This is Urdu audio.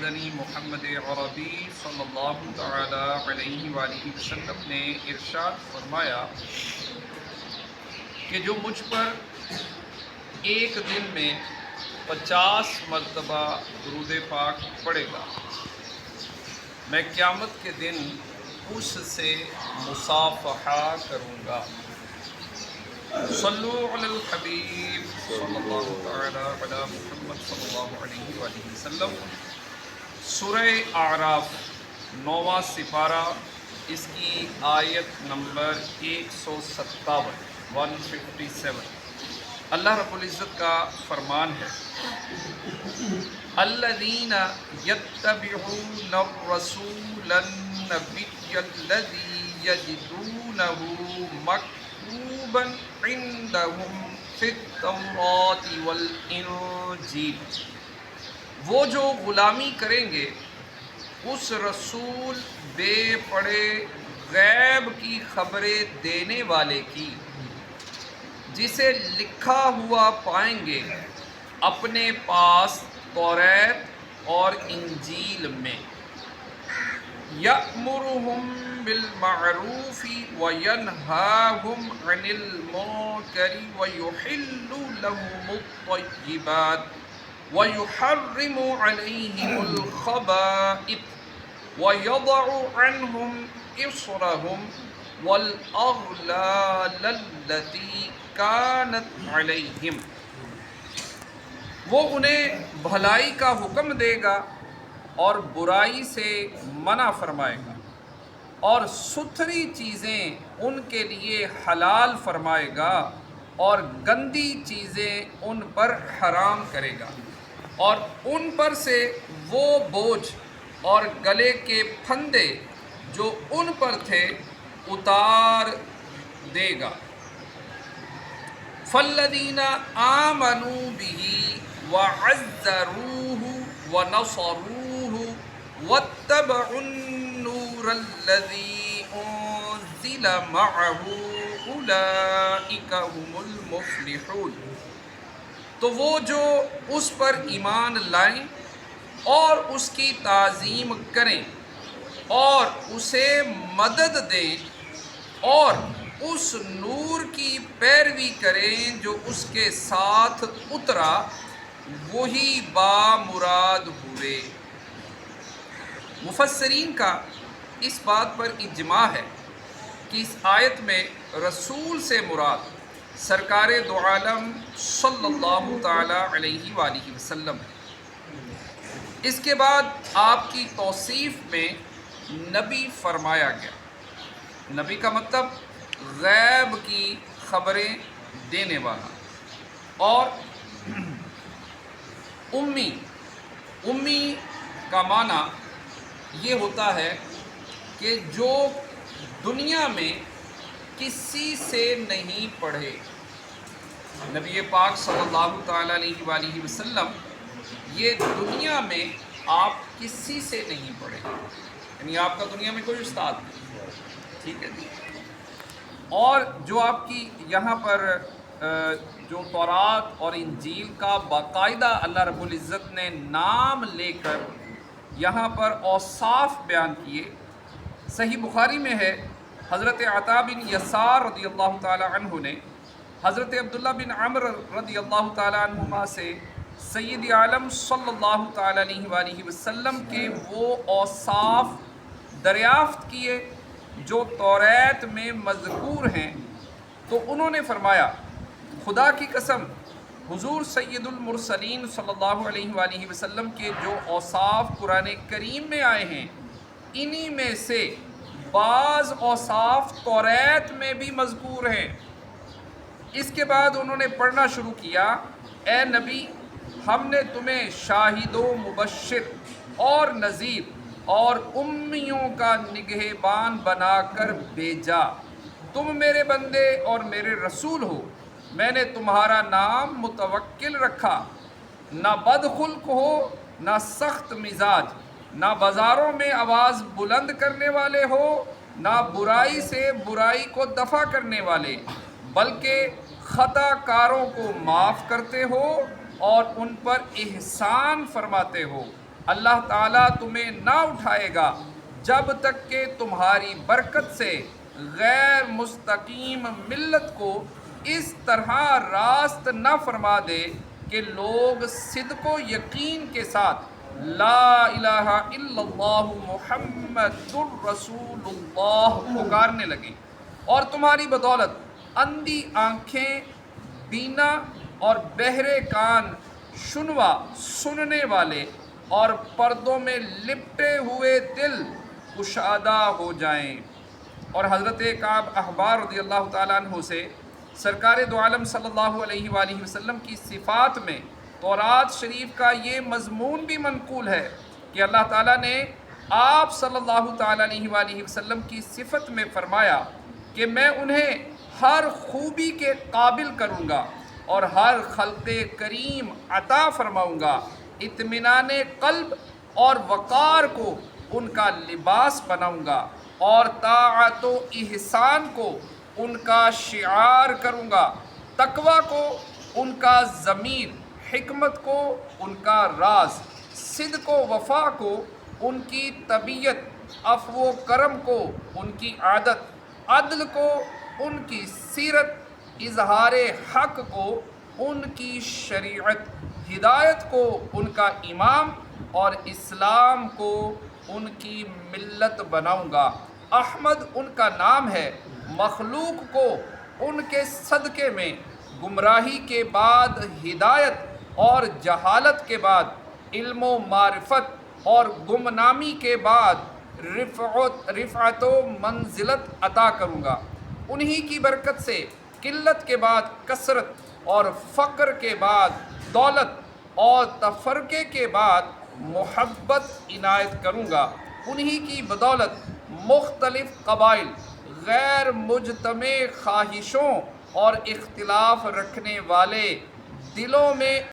مدنی محمد عربی صلی اللہ تعالی علیہ وآلہ وسلم نے ارشاد فرمایا کہ جو مجھ پر ایک دن میں 50 مرتبہ درود پاک پڑھے گا، میں قیامت کے دن اس سے مصافحہ کروں گا۔ صلو علی الحبیب صلی اللہ تعالی علی محمد صلی اللہ علیہ وآلہ وسلم۔ سورہ اعراف 9واں سپارہ، اس کی آیت نمبر 157 اللہ رب العزت کا فرمان ہے، الذین یتبعون الرسول النبی الذی یجدونہ مکتوبا عندہم فی التوراۃ والانجیل۔ وہ جو غلامی کریں گے اس رسول بے پڑھے غیب کی خبریں دینے والے کی، جسے لکھا ہوا پائیں گے اپنے پاس توریت اور انجیل میں، یأمرہم بالمعروف وینہاہم عن المنکر ویحل لہم الطیبات وَيُحَرِّمُ عَلَيْهِمُ الْخَبَائِثَ وَيَضَعُ عَنْهُمْ إِصْرَهُمْ وَالْأَغْلَالَ الَّتِي كَانَتْ عَلَيْهِمْ۔ وہ انہیں بھلائی کا حکم دے گا اور برائی سے منع فرمائے گا، اور ستھری چیزیں ان کے لیے حلال فرمائے گا اور گندی چیزیں ان پر حرام کرے گا، اور ان پر سے وہ بوجھ اور گلے کے پھندے جو ان پر تھے اتار دے گا۔ فالذین آمنوا بہ وعزروہ ونصروہ واتبعوا النور الذی انزل معہ اولئک هم المفلحون۔ تو وہ جو اس پر ایمان لائیں اور اس کی تعظیم کریں اور اسے مدد دیں اور اس نور کی پیروی کریں جو اس کے ساتھ اترا، وہی بامراد ہوئے۔ مفسرین کا اس بات پر اجماع ہے کہ اس آیت میں رسول سے مراد سرکار دو عالم صلی اللہ تعالی علیہ وآلہ وسلم۔ اس کے بعد آپ کی توصیف میں نبی فرمایا گیا۔ نبی کا مطلب غیب کی خبریں دینے والا، اور امی کا معنی یہ ہوتا ہے کہ جو دنیا میں کسی سے نہیں پڑھے۔ نبی پاک صلی اللہ تعالیٰ علیہ وآلہ وسلم یہ دنیا میں آپ کسی سے نہیں پڑھے، یعنی آپ کا دنیا میں کوئی استاد نہیں، ٹھیک ہے جی۔ اور جو آپ کی یہاں پر جو تورات اور انجیل کا باقاعدہ اللہ رب العزت نے نام لے کر یہاں پر اوصاف بیان کیے، صحیح بخاری میں ہے، حضرت عطا بن یسار رضی اللہ تعالی عنہ نے حضرت عبداللہ بن عمر رضی اللہ تعالی عنہما سے سید عالم صلی اللہ تعالی علیہ وآلہ وسلم کے وہ اوصاف دریافت کیے جو توریت میں مذکور ہیں، تو انہوں نے فرمایا، خدا کی قسم، حضور سید المرسلین صلی اللہ علیہ وآلہ وسلم کے جو اوصاف قرآن کریم میں آئے ہیں، انہی میں سے بعض اوصاف توریت میں بھی مذکور ہیں۔ اس کے بعد انہوں نے پڑھنا شروع کیا، اے نبی، ہم نے تمہیں شاہد و مبشر اور نذیر اور امیوں کا نگہبان بنا کر بھیجا، تم میرے بندے اور میرے رسول ہو، میں نے تمہارا نام متوکل رکھا، نہ بدخلق ہو نہ سخت مزاج، نہ بازاروں میں آواز بلند کرنے والے ہو، نہ برائی سے برائی کو دفع کرنے والے، بلکہ خطا کاروں کو معاف کرتے ہو اور ان پر احسان فرماتے ہو، اللہ تعالیٰ تمہیں نہ اٹھائے گا جب تک کہ تمہاری برکت سے غیر مستقیم ملت کو اس طرح راست نہ فرما دے کہ لوگ صدق و یقین کے ساتھ لا الہ الا اللہ محمد الرسول اللہ پکارنے لگیں، اور تمہاری بدولت اندھی آنکھیں بینا اور بہرے کان شنوا سننے والے اور پردوں میں لپٹے ہوئے دل کشادہ ہو جائیں۔ اور حضرت کعب احبار رضی اللہ تعالیٰ عنہ سے سرکار دو عالم صلی اللہ علیہ وآلہ وسلم کی صفات میں تورات شریف کا یہ مضمون بھی منقول ہے کہ اللہ تعالیٰ نے آپ صلی اللہ تعالیٰ علیہ وآلہ وسلم کی صفت میں فرمایا کہ میں انہیں ہر خوبی کے قابل کروں گا اور ہر خلق کریم عطا فرماؤں گا، اطمینان قلب اور وقار کو ان کا لباس بناؤں گا، اور طاعت و احسان کو ان کا شعار کروں گا، تقوی کو ان کا ضمیر، حکمت کو ان کا راز، صدق و وفا کو ان کی طبیعت، عفو و کرم کو ان کی عادت، عدل کو ان کی سیرت، اظہار حق کو ان کی شریعت، ہدایت کو ان کا امام اور اسلام کو ان کی ملت بناؤں گا۔ احمد ان کا نام ہے، مخلوق کو ان کے صدقے میں گمراہی کے بعد ہدایت اور جہالت کے بعد علم و معرفت اور گمنامی کے بعد رفعت و منزلت عطا کروں گا۔ انہی کی برکت سے قلت کے بعد کثرت اور فقر کے بعد دولت اور تفرقے کے بعد محبت عنایت کروں گا۔ انہی کی بدولت مختلف قبائل غیر مجتمع خواہشوں اور اختلاف رکھنے والے دلوں میں